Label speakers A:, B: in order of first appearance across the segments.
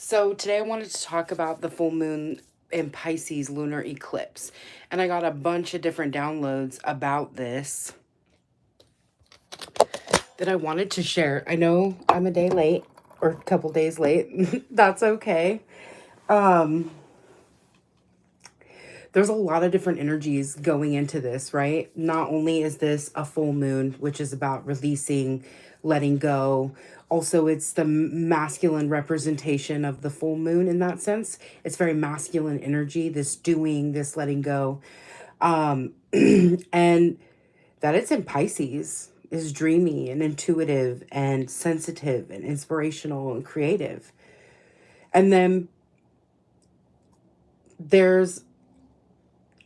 A: So today I wanted to talk about the full moon in Pisces lunar eclipse. And I got a bunch of different downloads about this that I wanted to share. I know I'm a day late or a couple days late. That's okay. There's a lot of different energies going into this, right? Not only is this a full moon, which is about releasing, letting go. Also, it's the masculine representation of the full moon in that sense. It's very masculine energy, this doing, this letting go. And that it's in Pisces is dreamy and intuitive and sensitive and inspirational and creative. And then there's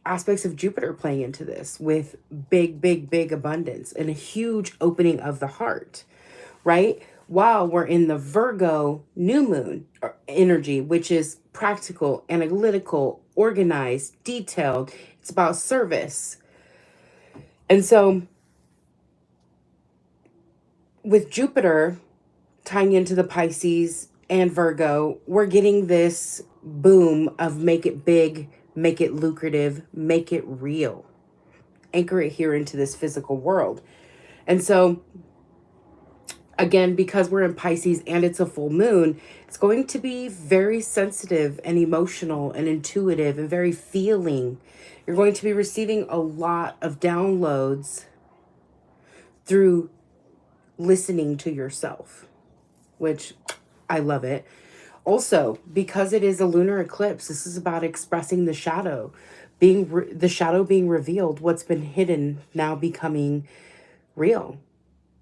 A: aspects of Jupiter playing into this with big abundance and a huge opening of the heart, right? While we're in the Virgo new moon energy, which is practical, analytical, organized, detailed. It's about service. And so with Jupiter tying into the Pisces and Virgo, we're getting this boom of make it big, make it lucrative, make it real. Anchor it here into this physical world. And so, again, because we're in Pisces and it's a full moon, it's going to be very sensitive and emotional and intuitive and very feeling. You're going to be receiving a lot of downloads through listening to yourself, which I love it. Also, because it is a lunar eclipse, this is about expressing the shadow, the shadow being revealed, what's been hidden now becoming real,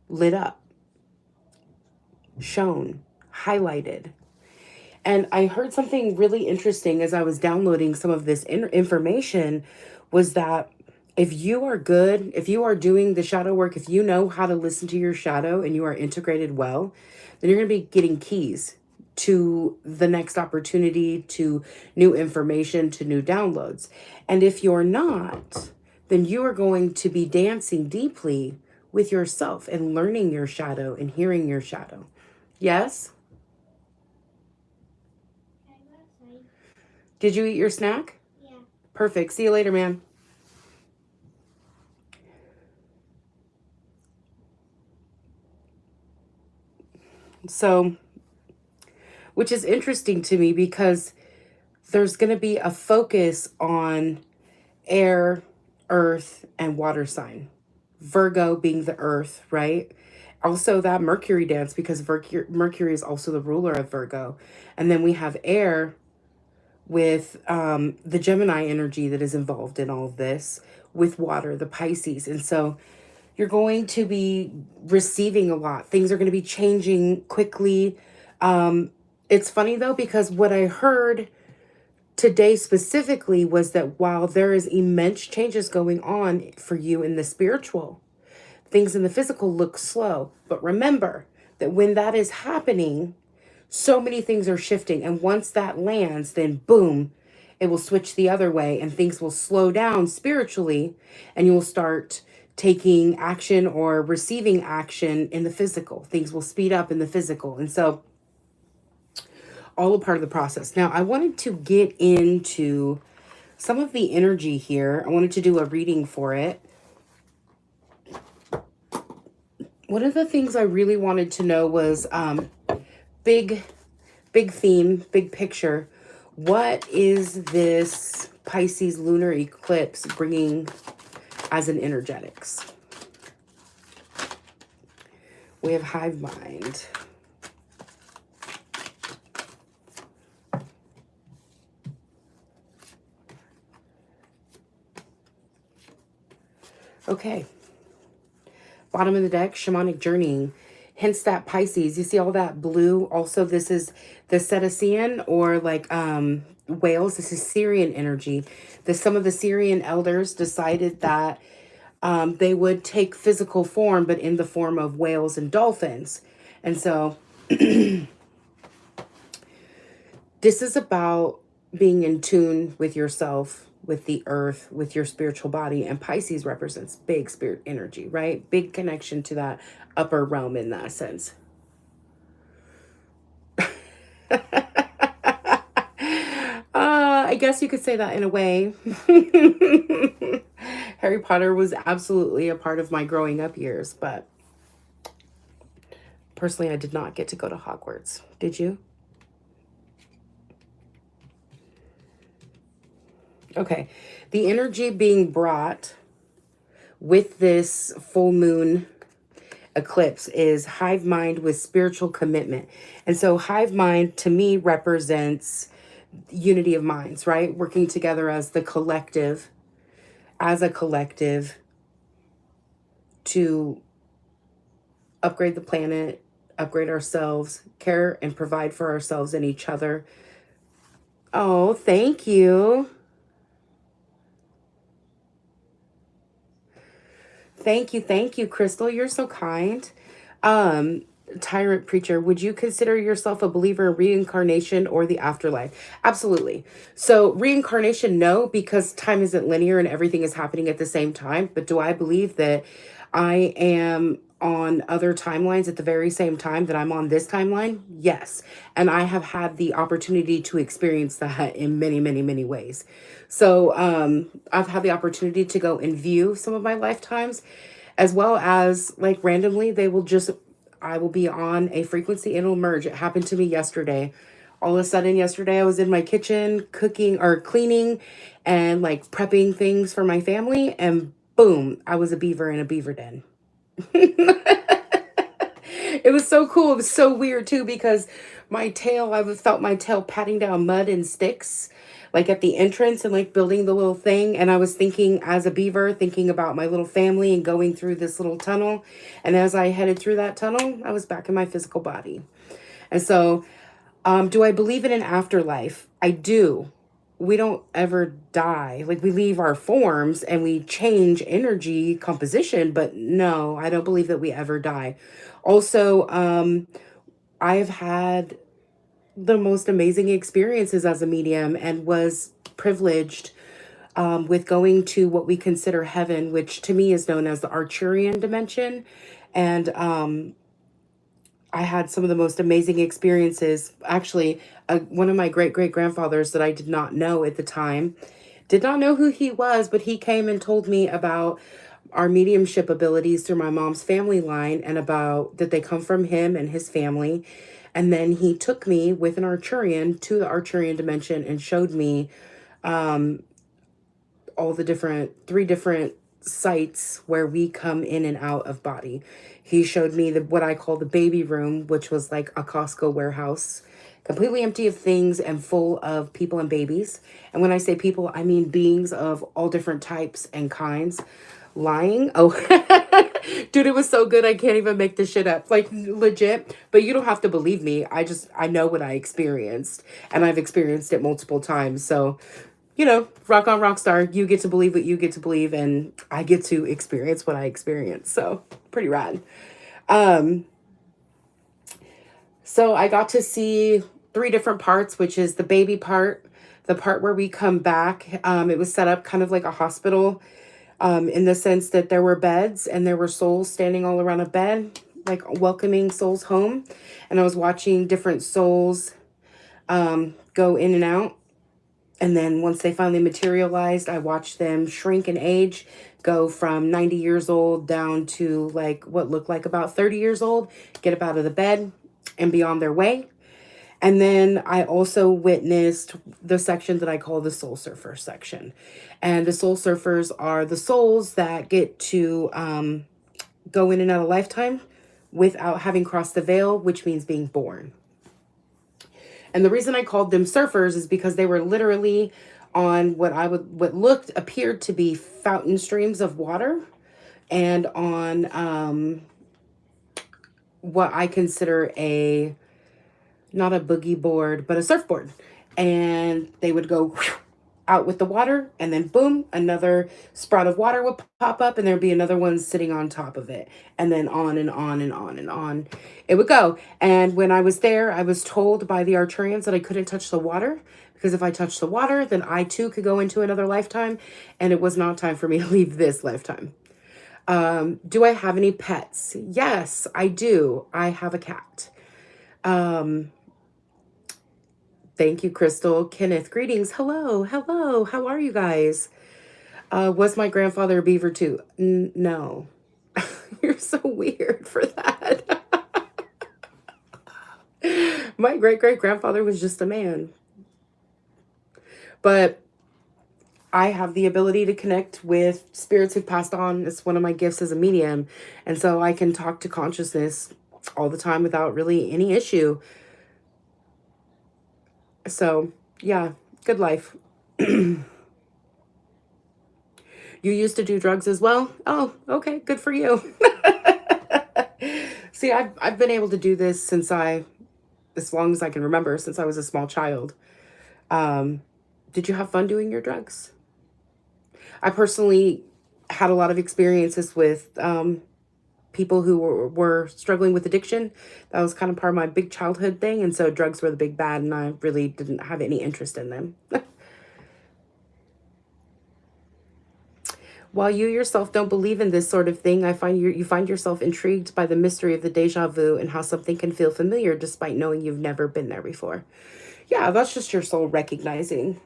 A: lit up, shown, highlighted. And I heard something really interesting as I was downloading some of this information was that if you are good, if you are doing the shadow work, if you know how to listen to your shadow and you are integrated well, then you're going to be getting keys to the next opportunity, to new information, to new downloads. And if you're not, then you are going to be dancing deeply with yourself and learning your shadow and hearing your shadow. Yes? Did you eat your snack?
B: Yeah.
A: Perfect. See you later, man. So, which is interesting to me because there's going to be a focus on air, earth, and water sign. Virgo being the earth, right? Also that Mercury dance because Mercury is also the ruler of Virgo. And then we have air with the Gemini energy that is involved in all of this, with water, the Pisces. And so you're going to be receiving a lot. Things are going to be changing quickly. It's funny though, because what I heard today specifically was that while there is immense changes going on for you in the spiritual, things in the physical look slow. But remember that when that is happening, so many things are shifting. And once that lands, then boom, it will switch the other way and things will slow down spiritually and you will start taking action or receiving action in the physical. Things will speed up in the physical. And so all a part of the process. Now, I wanted to get into some of the energy here. I wanted to do a reading for it. One of the things I really wanted to know was big theme, big picture. What is this Pisces lunar eclipse bringing as an energetics? We have hive mind. Okay. Bottom of the deck, shamanic journeying. Hence that Pisces. You see all that blue? Also, this is the Cetacean or like whales. This is Syrian energy. Some of the Syrian elders decided that they would take physical form, but in the form of whales and dolphins. And so this is about being in tune with yourself, with the earth, with your spiritual body. And Pisces represents big spirit energy, right? Big connection to that upper realm in that sense. guess you could say that in a way. Harry Potter was absolutely a part of my growing up years, but personally, I did not get to go to Hogwarts. Did you? Okay. The energy being brought with this full moon eclipse is hive mind with spiritual commitment. And so hive mind to me represents unity of minds, right? Working together as the collective, as a collective to upgrade the planet, upgrade ourselves, care and provide for ourselves and each other. Oh, thank you. Thank you, Crystal. You're so kind. Um, Tyrant Preacher, would you consider yourself a believer in reincarnation or the afterlife? Absolutely. So, reincarnation, no, because time isn't linear and everything is happening at the same time. But do I believe that I am on other timelines at the very same time that I'm on this timeline? Yes. And I have had the opportunity to experience that in many, many, many ways. So I've had the opportunity to go and view some of my lifetimes, as well as like randomly, I will be on a frequency and it'll merge. It happened to me yesterday. All of a sudden, yesterday, I was in my kitchen cooking or cleaning and like prepping things for my family. And boom, I was a beaver in a beaver den. It was so cool. It was so weird too because I felt my tail patting down mud and sticks, like at the entrance and like building the little thing. And I was thinking as a beaver, thinking about my little family and going through this little tunnel. And as I headed through that tunnel, I was back in my physical body. And so, do I believe in an afterlife? I do. We don't ever die. Like we leave our forms and we change energy composition, but no, I don't believe that we ever die. Also, I've had the most amazing experiences as a medium and was privileged with going to what we consider heaven, which to me is known as the Arcturian dimension. And I had some of the most amazing experiences. Actually, one of my great great grandfathers that I did not know at the time, did not know who he was, but he came and told me about our mediumship abilities through my mom's family line and about that they come from him and his family. And then he took me with an Arcturian to the Arcturian dimension and showed me all the three different sites where we come in and out of body. He showed me what I call the baby room, which was like a Costco warehouse, completely empty of things and full of people and babies. And when I say people, I mean beings of all different types and kinds. Lying. Oh, dude, it was so good. I can't even make this shit up. Like legit. But you don't have to believe me. I know what I experienced and I've experienced it multiple times. So rock on rock star. You get to believe what you get to believe, and I get to experience what I experience. So pretty rad. Um, so I got to see three different parts, which is the baby part, the part where we come back. It was set up kind of like a hospital, in the sense that there were beds and there were souls standing all around a bed, like welcoming souls home. And I was watching different souls go in and out. And then once they finally materialized, I watched them shrink in age, go from 90 years old down to like what looked like about 30 years old, get up out of the bed and be on their way. And then I also witnessed the section that I call the soul surfer section. And the soul surfers are the souls that get to go in and out of lifetime without having crossed the veil, which means being born. And the reason I called them surfers is because they were literally on what appeared to be fountain streams of water, and on what I consider not a boogie board, but a surfboard. And they would go out with the water, and then boom, another sprout of water would pop up, and there'd be another one sitting on top of it, and then on and on and on and on it would go. And when I was there, I was told by the Arcturians that I couldn't touch the water, because if I touched the water, then I too could go into another lifetime, and it was not time for me to leave this lifetime. Do I have any pets? Yes, I do. I have a cat. Thank you, Crystal. Kenneth, greetings. Hello, hello. How are you guys? Was my grandfather a beaver too? No. You're so weird for that. My great-great-grandfather was just a man. But I have the ability to connect with spirits who've passed on. It's one of my gifts as a medium. And so I can talk to consciousness all the time without really any issue. So, yeah, good life. You used to do drugs as well? Oh, okay, good for you. See, I've been able to do this as long as I can remember, since I was a small child. Um, did you have fun doing your drugs? I personally had a lot of experiences with people who were struggling with addiction. That was kind of part of my big childhood thing. And so drugs were the big bad, and I really didn't have any interest in them. While you yourself don't believe in this sort of thing, I find you find yourself intrigued by the mystery of the deja vu and how something can feel familiar despite knowing you've never been there before. Yeah, that's just your soul recognizing.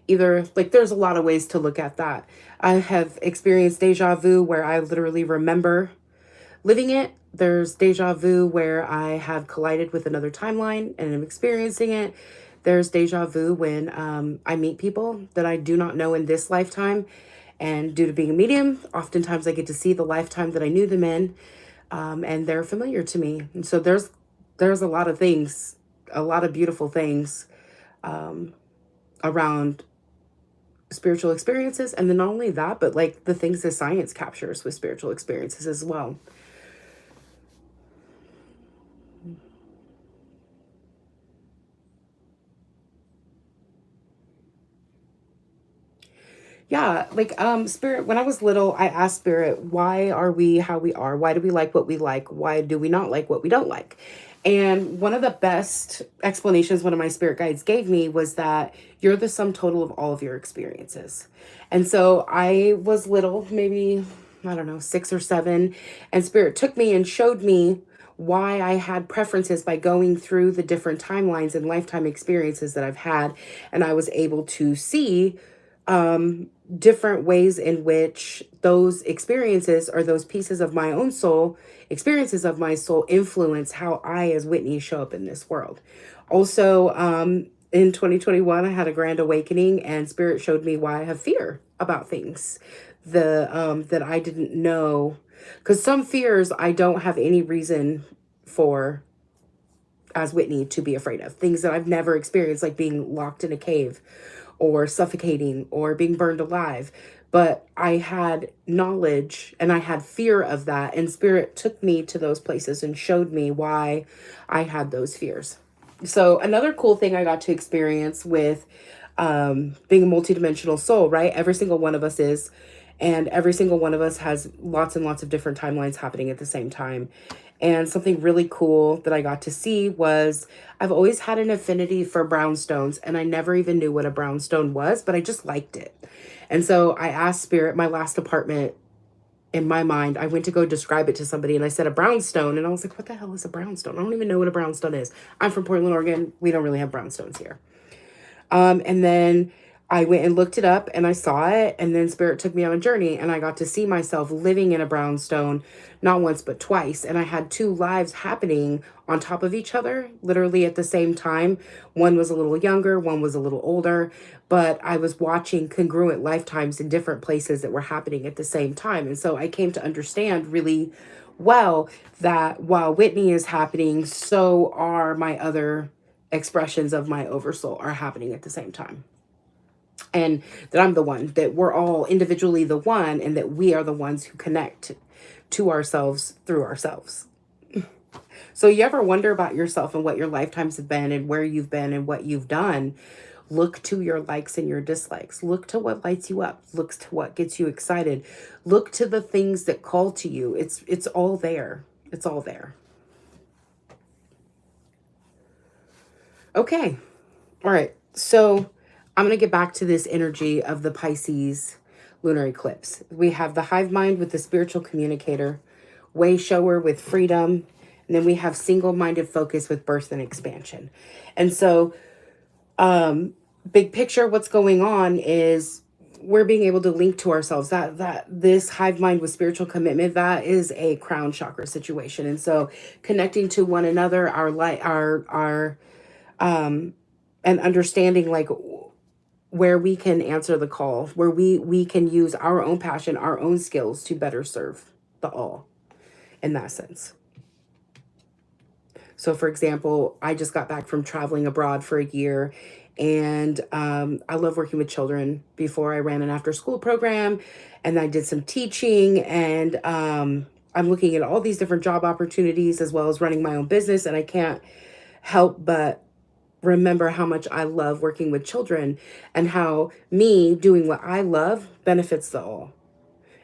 A: Either, like, there's a lot of ways to look at that. I have experienced deja vu where I literally remember living it. There's deja vu where I have collided with another timeline and I'm experiencing it. There's deja vu when I meet people that I do not know in this lifetime. And due to being a medium, oftentimes I get to see the lifetime that I knew them in, and they're familiar to me. And so there's a lot of things, a lot of beautiful things around spiritual experiences. And then not only that, but like the things that science captures with spiritual experiences as well. Yeah, like spirit, when I was little, I asked spirit, why are we how we are? Why do we like what we like? Why do we not like what we don't like? And one of the best explanations one of my spirit guides gave me was that you're the sum total of all of your experiences. And so I was little, maybe, I don't know, 6 or 7, and spirit took me and showed me why I had preferences by going through the different timelines and lifetime experiences that I've had. And I was able to see different ways in which those experiences or those pieces of my own soul, experiences of my soul, influence how I, as Whitney, show up in this world. Also, in 2021, I had a grand awakening, and spirit showed me why I have fear about things that I didn't know, because some fears I don't have any reason for as Whitney to be afraid of, things that I've never experienced, like being locked in a cave or suffocating or being burned alive. But I had knowledge and I had fear of that. And spirit took me to those places and showed me why I had those fears. So another cool thing I got to experience with being a multidimensional soul, right? Every single one of us is. And every single one of us has lots and lots of different timelines happening at the same time. And something really cool that I got to see was I've always had an affinity for brownstones, and I never even knew what a brownstone was, but I just liked it. And so I asked spirit, my last apartment, in my mind, I went to go describe it to somebody, and I said a brownstone, and I was like, what the hell is a brownstone? I don't even know what a brownstone is. I'm from Portland, Oregon. We don't really have brownstones here. And then I went and looked it up and I saw it. And then spirit took me on a journey and I got to see myself living in a brownstone, not once, but twice. And I had 2 lives happening on top of each other, literally at the same time. One was a little younger, one was a little older, but I was watching congruent lifetimes in different places that were happening at the same time. And so I came to understand really well that while Whitney is happening, so are my other expressions of my oversoul are happening at the same time. And that I'm the one, that we're all individually the one, and that we are the ones who connect to ourselves through ourselves. So you ever wonder about yourself and what your lifetimes have been and where you've been and what you've done? Look to your likes and your dislikes. Look to what lights you up. Look to what gets you excited. Look to the things that call to you. It's all there. It's all there. Okay. All right. So I'm going to get back to this energy of the Pisces lunar eclipse. We have the hive mind with the spiritual communicator, way shower with freedom, and then we have single-minded focus with birth and expansion. And so Big picture, what's going on is we're being able to link to ourselves. That this hive mind with spiritual commitment, that is a crown chakra situation. And so connecting to one another, our light, our and understanding like where we can answer the call, where we can use our own passion, our own skills to better serve the all in that sense. So, for example, I just got back from traveling abroad for a year, and I love working with children. Before I ran an after school program, and I did some teaching, and I'm looking at all these different job opportunities as well as running my own business, and I can't help but remember how much I love working with children and how me doing what I love benefits the all.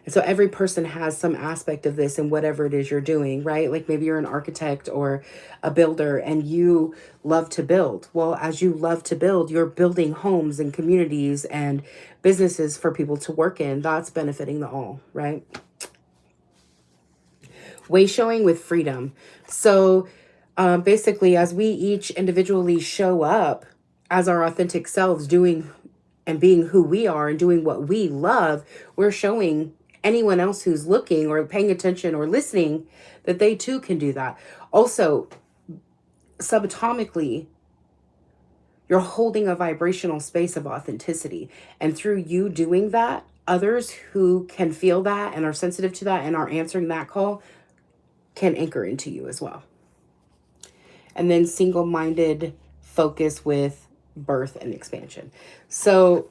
A: And so every person has some aspect of this in whatever it is you're doing, right? Like maybe you're an architect or a builder and you love to build. Well, as you love to build, you're building homes and communities and businesses for people to work in. That's benefiting the all, right? Way showing with freedom. So basically, as we each individually show up as our authentic selves, doing and being who we are and doing what we love, we're showing anyone else who's looking or paying attention or listening that they too can do that. Also, subatomically, you're holding a vibrational space of authenticity. And through you doing that, others who can feel that and are sensitive to that and are answering that call can anchor into you as well. And then single-minded focus with birth and expansion. So,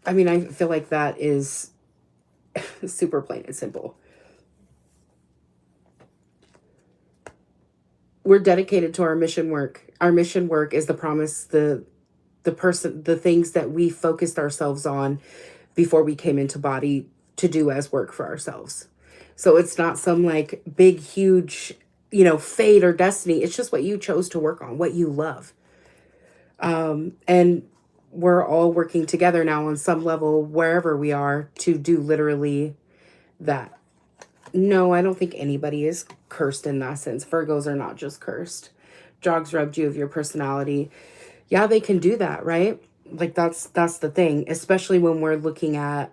A: I mean, I feel like that is super plain and simple. We're dedicated to our mission work. Our mission work is the promise, the things that we focused ourselves on before we came into body to do as work for ourselves. So it's not some like big, huge, fate or destiny. It's just what you chose to work on, what you love. And we're all working together now on some level, wherever we are, to do literally that. No, I don't think anybody is cursed in that sense. Virgos are not just cursed. Jogs robbed you of your personality. Yeah, they can do that, right? Like that's the thing, especially when we're looking at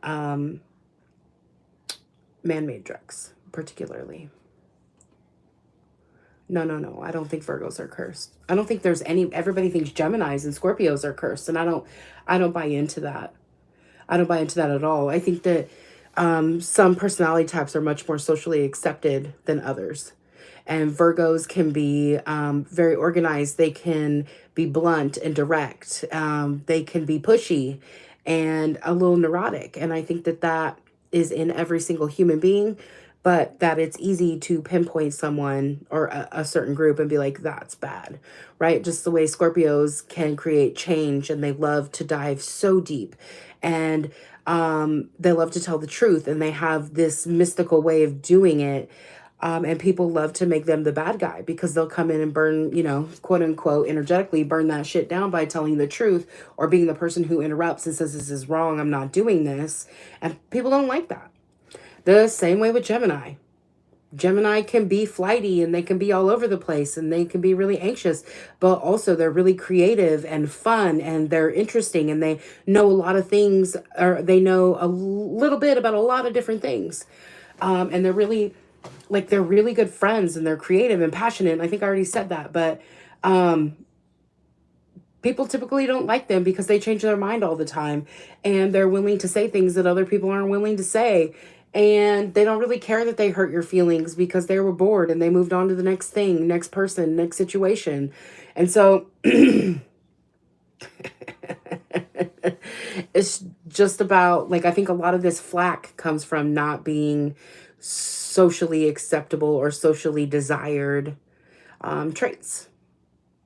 A: man-made drugs, particularly. No. I don't think Virgos are cursed. I don't think there's any. Everybody thinks Geminis and Scorpios are cursed, and I don't buy into that. I don't buy into that at all. I think that some personality types are much more socially accepted than others. And Virgos can be very organized. They can be blunt and direct. They can be pushy and a little neurotic. And I think that that is in every single human being, but that it's easy to pinpoint someone or a certain group and be like, that's bad, right? Just the way Scorpios can create change and they love to dive so deep. And they love to tell the truth and they have this mystical way of doing it. And people love to make them the bad guy because they'll come in and burn, quote unquote, energetically burn that shit down by telling the truth or being the person who interrupts and says, this is wrong, I'm not doing this. And people don't like that. The same way with Gemini. Gemini can be flighty and they can be all over the place and they can be really anxious, but also they're really creative and fun and they're interesting and they know a lot of things, or they know a little bit about a lot of different things. And they're really good friends and they're creative and passionate. And I think I already said that, but people typically don't like them because they change their mind all the time and they're willing to say things that other people aren't willing to say. And they don't really care that they hurt your feelings because they were bored and they moved on to the next thing, next person, next situation. And so it's just about, like, I think a lot of this flack comes from not being socially acceptable or socially desired traits.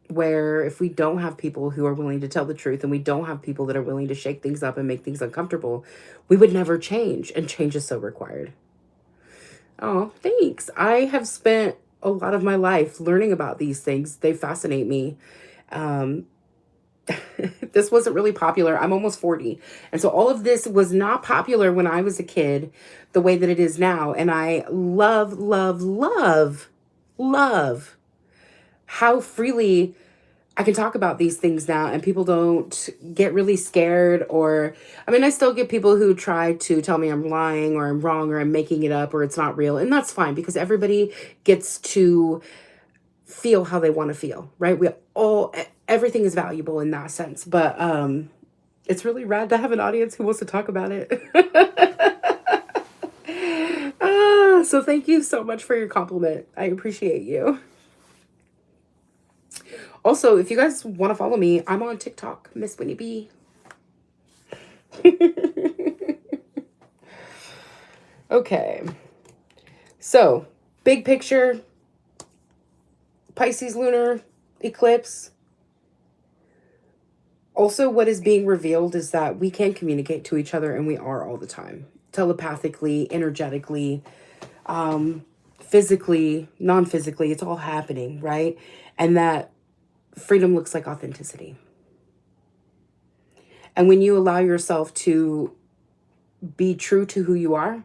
A: Where if we don't have people who are willing to tell the truth and we don't have people that are willing to shake things up and make things uncomfortable, we would never change, and change is so required. Oh, thanks. I have spent a lot of my life learning about these things. They fascinate me. This wasn't really popular. I'm almost 40. And so all of this was not popular when I was a kid the way that it is now. And I love how freely I can talk about these things now and people don't get really scared. Or, I mean, I still get people who try to tell me I'm lying or I'm wrong or I'm making it up or it's not real. And that's fine because everybody gets to feel how they want to feel, right? Everything is valuable in that sense. But it's really rad to have an audience who wants to talk about it. So thank you so much for your compliment. I appreciate you. Also, if you guys want to follow me, I'm on TikTok, Miss Whitney B. Okay. So, big picture, Pisces lunar eclipse. Also, what is being revealed is that we can communicate to each other, and we are all the time. Telepathically, energetically, physically, non-physically, it's all happening, right? And that freedom looks like authenticity. And when you allow yourself to be true to who you are,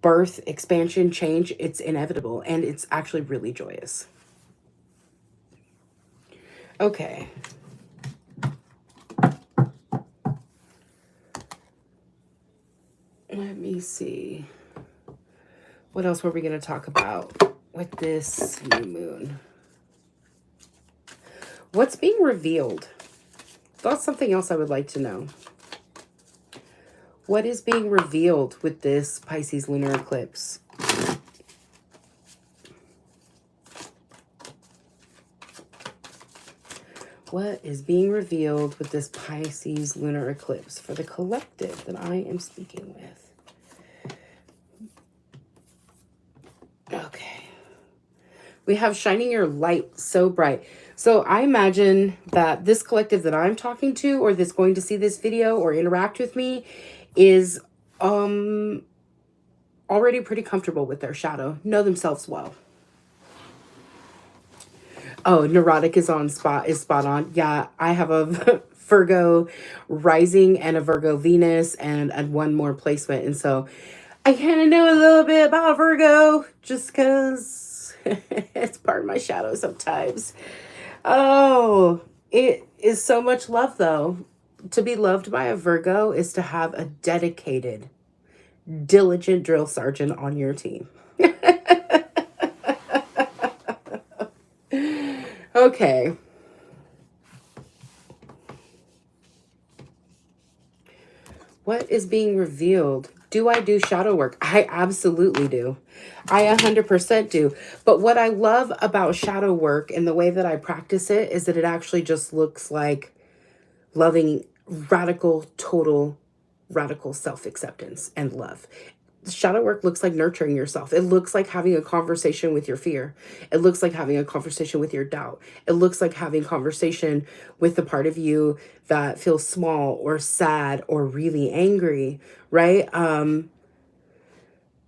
A: birth, expansion, change, it's inevitable. And it's actually really joyous. Okay. Let me see. What else were we going to talk about with this new moon? What's being revealed? That's something else I would like to know. What is being revealed with this Pisces lunar eclipse? What is being revealed with this Pisces lunar eclipse for the collective that I am speaking with? Okay. We have shining your light so bright. So I imagine that this collective that I'm talking to, or that's going to see this video or interact with me, is already pretty comfortable with their shadow, know themselves well. Oh, neurotic is spot on. Yeah, I have a Virgo rising and a Virgo Venus and one more placement. And so I kind of know a little bit about Virgo just because it's part of my shadow sometimes. Oh, it is so much love though. To be loved by a Virgo is to have a dedicated, diligent drill sergeant on your team. Okay. What is being revealed? Do I do shadow work? I absolutely do. I 100% do. But what I love about shadow work and the way that I practice it is that it actually just looks like loving radical, total, radical self-acceptance and love. Shadow work looks like nurturing yourself. It looks like having a conversation with your fear. It looks like having a conversation with your doubt. It looks like having conversation with the part of you that feels small or sad or really angry, right?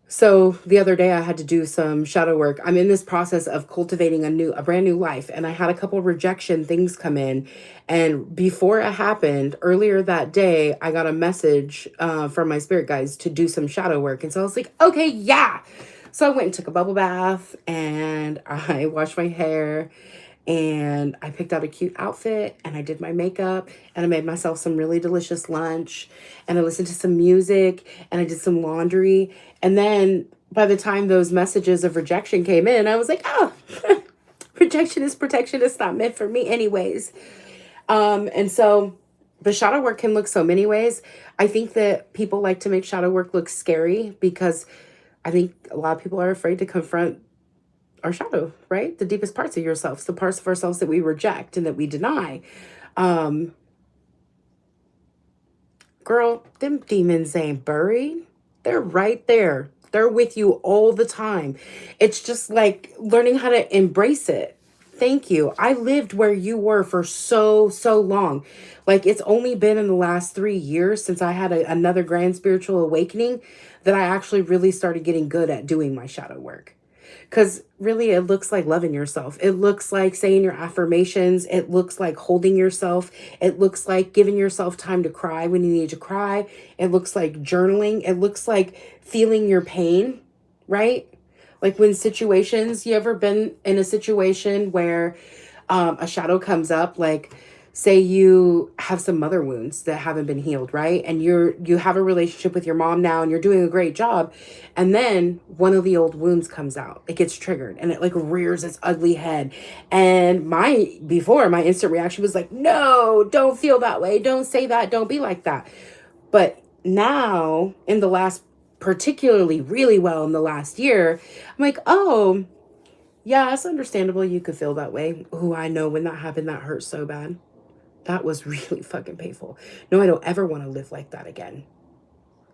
A: So the other day I had to do some shadow work. I'm in this process of cultivating a brand new life. And I had a couple rejection things come in. And before it happened, earlier that day, I got a message from my spirit guides to do some shadow work. And so I was like, okay, yeah. So I went and took a bubble bath and I washed my hair and I picked out a cute outfit and I did my makeup and I made myself some really delicious lunch and I listened to some music and I did some laundry. And then by the time those messages of rejection came in, I was like, oh, rejection is protection. It's not meant for me anyways. And so the shadow work can look so many ways. I think that people like to make shadow work look scary because I think a lot of people are afraid to confront our shadow, right? The deepest parts of yourselves, the parts of ourselves that we reject and that we deny. Girl, them demons ain't buried. They're right there. They're with you all the time. It's just like learning how to embrace it. Thank you. I lived where you were for so long. Like it's only been in the last 3 years since I had another grand spiritual awakening that I actually really started getting good at doing my shadow work. Because really, it looks like loving yourself. It looks like saying your affirmations. It looks like holding yourself. It looks like giving yourself time to cry when you need to cry. It looks like journaling. It looks like feeling your pain, right? Like when situations, you ever been in a situation where A shadow comes up, like say you have some mother wounds that haven't been healed, right? And you have a relationship with your mom now and you're doing a great job. And then one of the old wounds comes out. It gets triggered and it like rears its ugly head. And my instant reaction was like, no, don't feel that way. Don't say that. Don't be like that. But now in the last, particularly really well in the last year, I'm like, oh, yeah, it's understandable you could feel that way. Oh, I know when that happened, that hurt so bad. That was really fucking painful. No, I don't ever want to live like that again.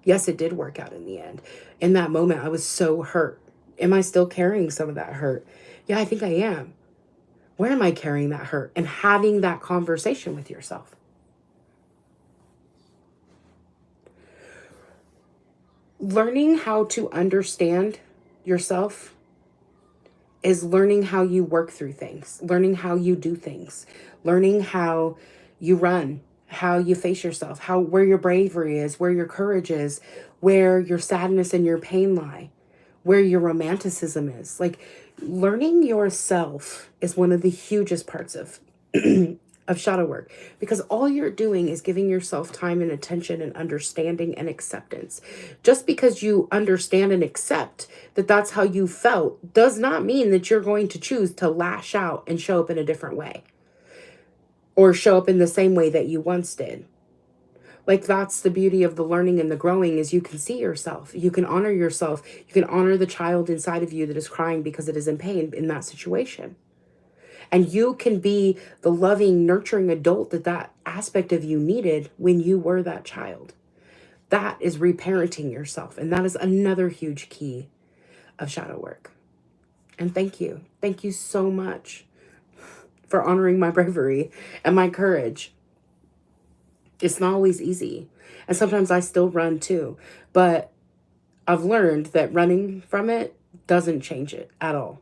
A: Yes, it did work out in the end. In that moment, I was so hurt. Am I still carrying some of that hurt? Yeah, I think I am. Where am I carrying that hurt? And having that conversation with yourself. Learning how to understand yourself is learning how you work through things, learning how you do things, learning how you run, how you face yourself, where your bravery is, where your courage is, where your sadness and your pain lie, where your romanticism is. Like learning yourself is one of the hugest parts of of shadow work, because all you're doing is giving yourself time and attention and understanding and acceptance. Just because you understand and accept that that's how you felt does not mean that you're going to choose to lash out and show up in a different way or show up in the same way that you once did. Like that's the beauty of the learning and the growing, is you can see yourself, you can honor yourself, you can honor the child inside of you that is crying because it is in pain in that situation. And you can be the loving, nurturing adult that aspect of you needed when you were that child. That is reparenting yourself. And that is another huge key of shadow work. And thank you. Thank you so much for honoring my bravery and my courage. It's not always easy. And sometimes I still run too. But I've learned that running from it doesn't change it at all.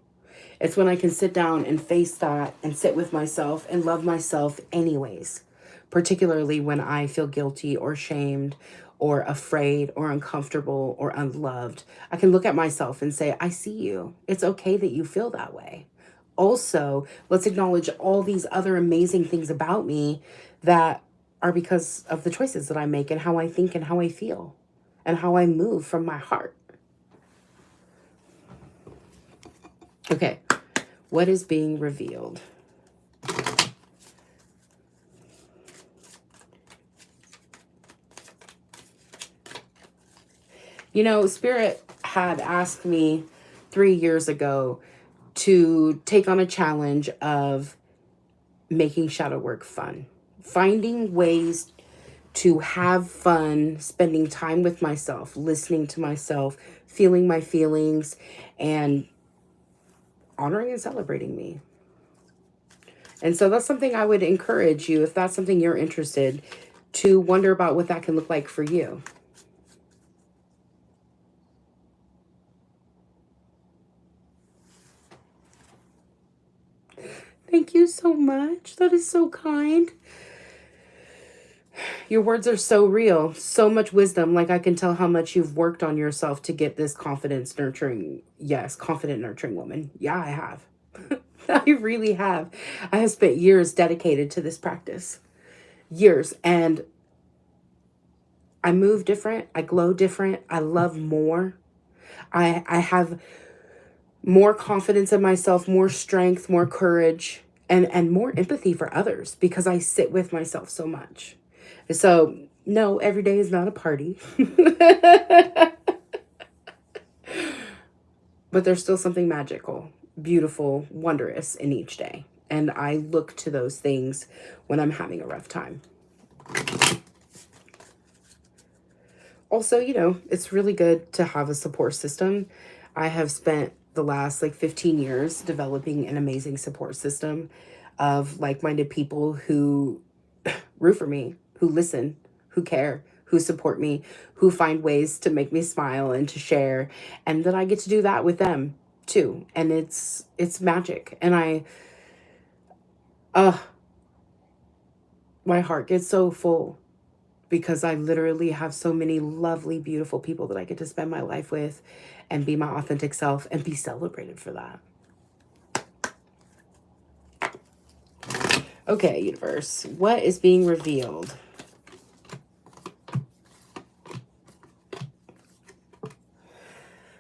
A: It's when I can sit down and face that and sit with myself and love myself anyways, particularly when I feel guilty or shamed or afraid or uncomfortable or unloved. I can look at myself and say, I see you. It's okay that you feel that way. Also, let's acknowledge all these other amazing things about me that are because of the choices that I make and how I think and how I feel and how I move from my heart. Okay, what is being revealed? You know, Spirit had asked me 3 years ago to take on a challenge of making shadow work fun, finding ways to have fun, spending time with myself, listening to myself, feeling my feelings, and honoring and celebrating me. And so that's something I would encourage you, if that's something you're interested, to wonder about what that can look like for you. Thank you so much. That is so kind. Your words are so real, so much wisdom. Like I can tell how much you've worked on yourself to get this confident, nurturing woman. Yeah, I have. I really have. I have spent years dedicated to this practice. Years. And I move different. I glow different. I love more. I have more confidence in myself, more strength, more courage, and more empathy for others because I sit with myself so much. So, no, every day is not a party. But there's still something magical, beautiful, wondrous in each day. And I look to those things when I'm having a rough time. Also, you know, it's really good to have a support system. I have spent the last 15 years developing an amazing support system of like-minded people who root for me, who listen, who care, who support me, who find ways to make me smile and to share, and that I get to do that with them too. And it's magic. And my heart gets so full because I literally have so many lovely, beautiful people that I get to spend my life with and be my authentic self and be celebrated for that. Okay, universe, what is being revealed?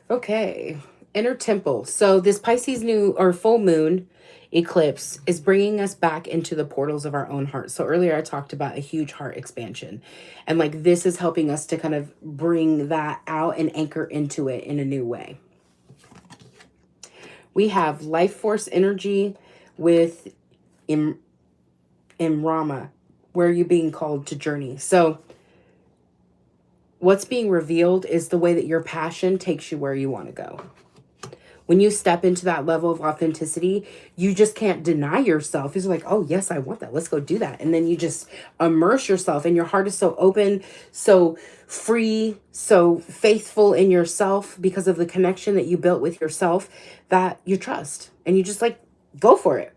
A: Okay, inner temple. So this Pisces new or full moon eclipse is bringing us back into the portals of our own heart. So earlier I talked about a huge heart expansion, and like this is helping us to kind of bring that out and anchor into it in a new way. We have life force energy with Rama, where you're being called to journey. So what's being revealed is the way that your passion takes you where you want to go. When you step into that level of authenticity, you just can't deny yourself. It's like, oh, yes, I want that. Let's go do that. And then you just immerse yourself, and your heart is so open, so free, so faithful in yourself because of the connection that you built with yourself that you trust. And you just like, go for it.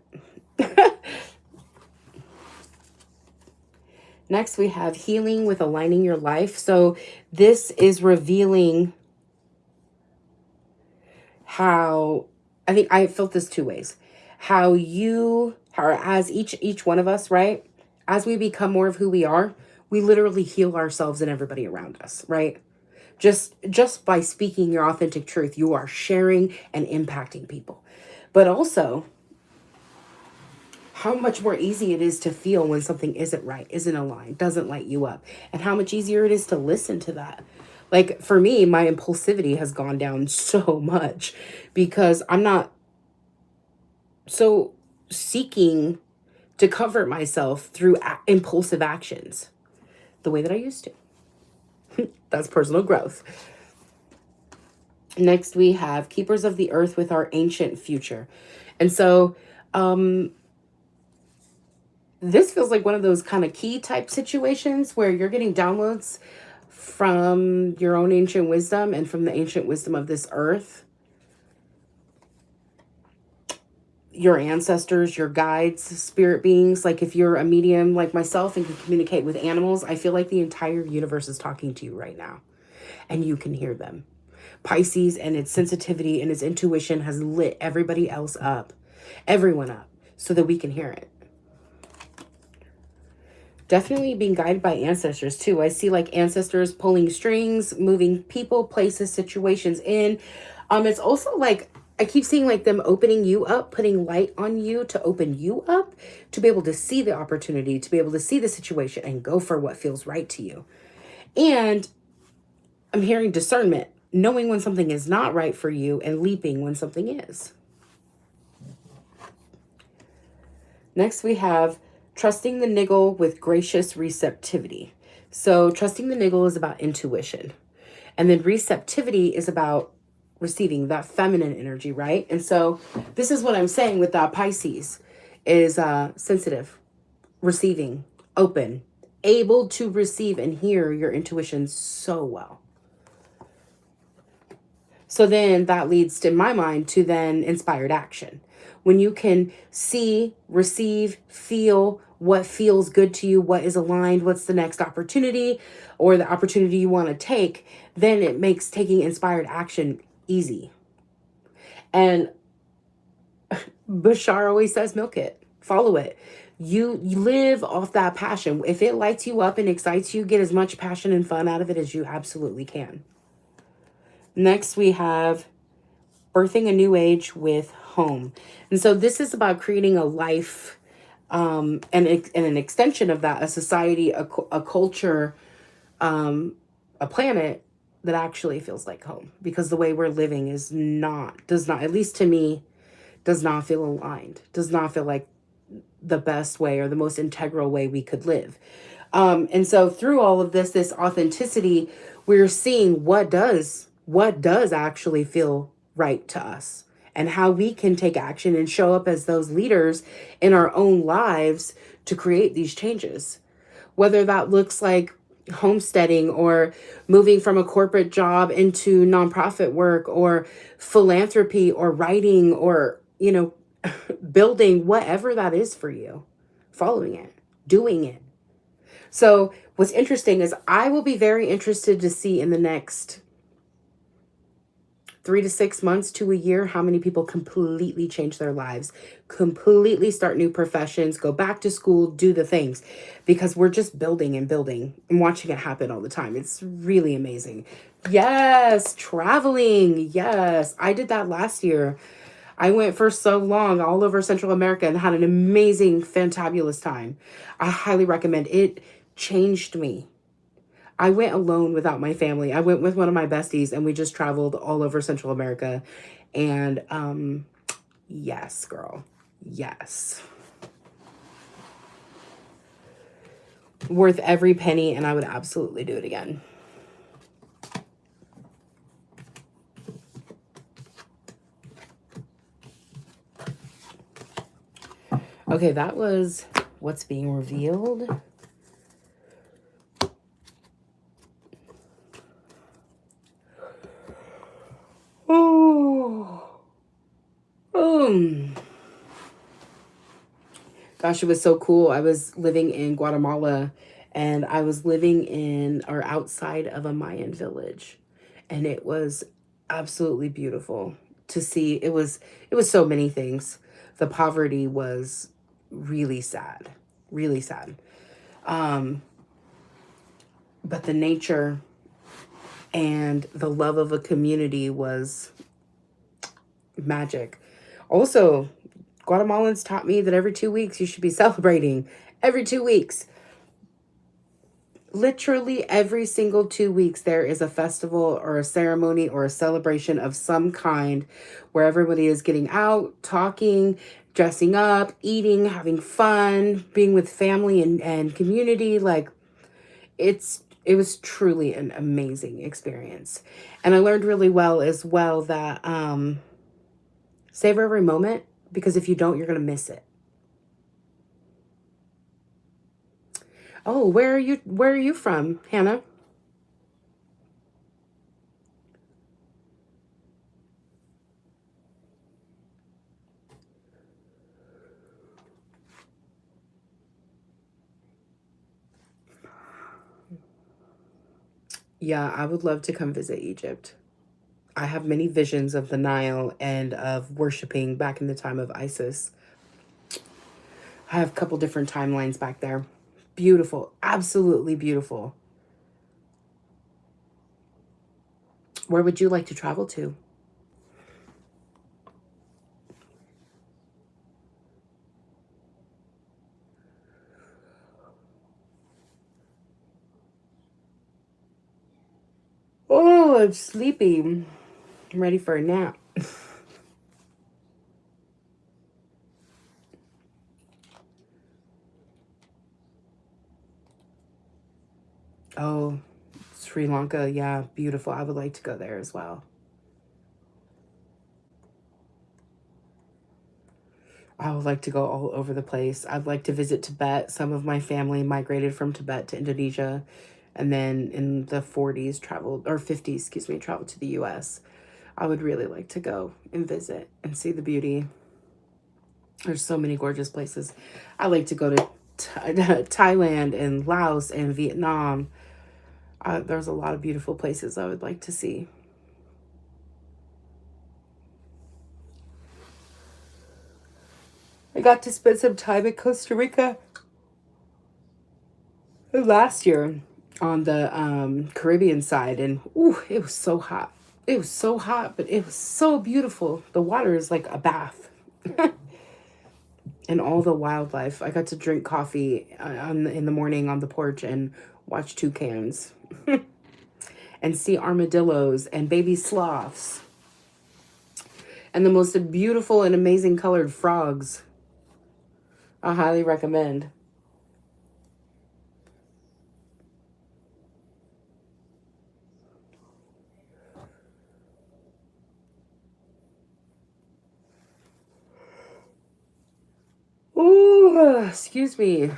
A: Next, we have healing with aligning your life. So this is revealing how, I think I felt this two ways. How you, or as each one of us, right? As we become more of who we are, we literally heal ourselves and everybody around us, right? Just by speaking your authentic truth, you are sharing and impacting people. But also, how much more easy it is to feel when something isn't right, isn't aligned, doesn't light you up, and how much easier it is to listen to that. Like for me, my impulsivity has gone down so much because I'm not so seeking to comfort myself through impulsive actions the way that I used to. That's personal growth. Next, we have keepers of the earth with our ancient future. And so, this feels like one of those kind of key type situations where you're getting downloads from your own ancient wisdom and from the ancient wisdom of this earth. Your ancestors, your guides, spirit beings. Like if you're a medium like myself and can communicate with animals, I feel like the entire universe is talking to you right now and you can hear them. Pisces and its sensitivity and its intuition has lit everybody else up, everyone up, so that we can hear it. Definitely being guided by ancestors too. I see like ancestors pulling strings, moving people, places, situations in. It's also like I keep seeing like them opening you up, putting light on you to open you up, to be able to see the opportunity, to be able to see the situation and go for what feels right to you. And I'm hearing discernment, knowing when something is not right for you and leaping when something is. Next, we have trusting the niggle with gracious receptivity. So trusting the niggle is about intuition. And then receptivity is about receiving that feminine energy, right? And so this is what I'm saying with that Pisces is sensitive, receiving, open, able to receive and hear your intuition so well. So then that leads to, in my mind, to then inspired action. When you can see, receive, feel what feels good to you, what is aligned, what's the next opportunity or the opportunity you want to take, then it makes taking inspired action easy. And Bashar always says, milk it, follow it. You live off that passion. If it lights you up and excites you, get as much passion and fun out of it as you absolutely can. Next, we have birthing a new age with home. And so this is about creating a life and an extension of that, a society, a culture, a planet that actually feels like home, because the way we're living does not, at least to me, does not feel aligned, does not feel like the best way or the most integral way we could live. And so through all of this authenticity, we're seeing what does actually feel right to us and how we can take action and show up as those leaders in our own lives to create these changes. Whether that looks like homesteading or moving from a corporate job into nonprofit work or philanthropy or writing or, building, whatever that is for you, following it, doing it. So what's interesting is I will be very interested to see in the next 3 to 6 months to a year, how many people completely change their lives, completely start new professions, go back to school, do the things, because we're just building and building and watching it happen all the time. It's really amazing. Yes, traveling. Yes, I did that last year. I went for so long all over Central America and had an amazing, fantabulous time. I highly recommend it. Changed me. I went alone without my family. I went with one of my besties and we just traveled all over Central America. And yes, girl. Yes. Worth every penny, and I would absolutely do it again. Okay, that was what's being revealed. Oh. Gosh, it was so cool. I was living in Guatemala and I was living in or outside of a Mayan village. And it was absolutely beautiful to see. It was so many things. The poverty was really sad. Really sad. But the nature and the love of a community was magic. Also, Guatemalans taught me that every 2 weeks you should be celebrating. Every 2 weeks. Literally every single 2 weeks there is a festival or a ceremony or a celebration of some kind where everybody is getting out, talking, dressing up, eating, having fun, being with family and community. Like it was truly an amazing experience. And I learned really well as well that savor every moment, because if you don't, you're going to miss it. Oh, where are you from, Hannah? Yeah, I would love to come visit Egypt. I have many visions of the Nile and of worshiping back in the time of Isis. I have a couple different timelines back there. Beautiful, absolutely beautiful. Where would you like to travel to? Oh, I'm sleepy. I'm ready for a nap. Oh, Sri Lanka. Yeah, beautiful. I would like to go there as well. I would like to go all over the place. I'd like to visit Tibet. Some of my family migrated from Tibet to Indonesia, and then in the 40s traveled, or 50s, excuse me, traveled to the US. I would really like to go and visit and see the beauty. There's so many gorgeous places. I like to go to Thailand and Laos and Vietnam. There's a lot of beautiful places I would like to see. I got to spend some time in Costa Rica last year on the Caribbean side, and ooh, it was so hot. It was so hot, but it was so beautiful. The water is like a bath. And all the wildlife. I got to drink coffee in the morning on the porch and watch toucans and see armadillos and baby sloths and the most beautiful and amazing colored frogs. I highly recommend. Ooh, excuse me.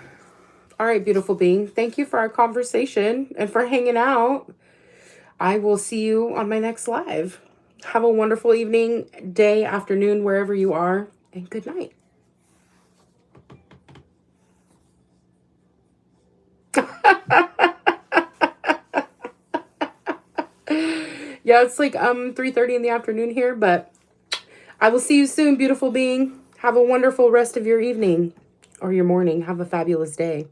A: All right, beautiful being. Thank you for our conversation and for hanging out. I will see you on my next live. Have a wonderful evening, day, afternoon, wherever you are, and good night. Yeah, it's like 3:30 in the afternoon here, but I will see you soon, beautiful being. Have a wonderful rest of your evening or your morning. Have a fabulous day.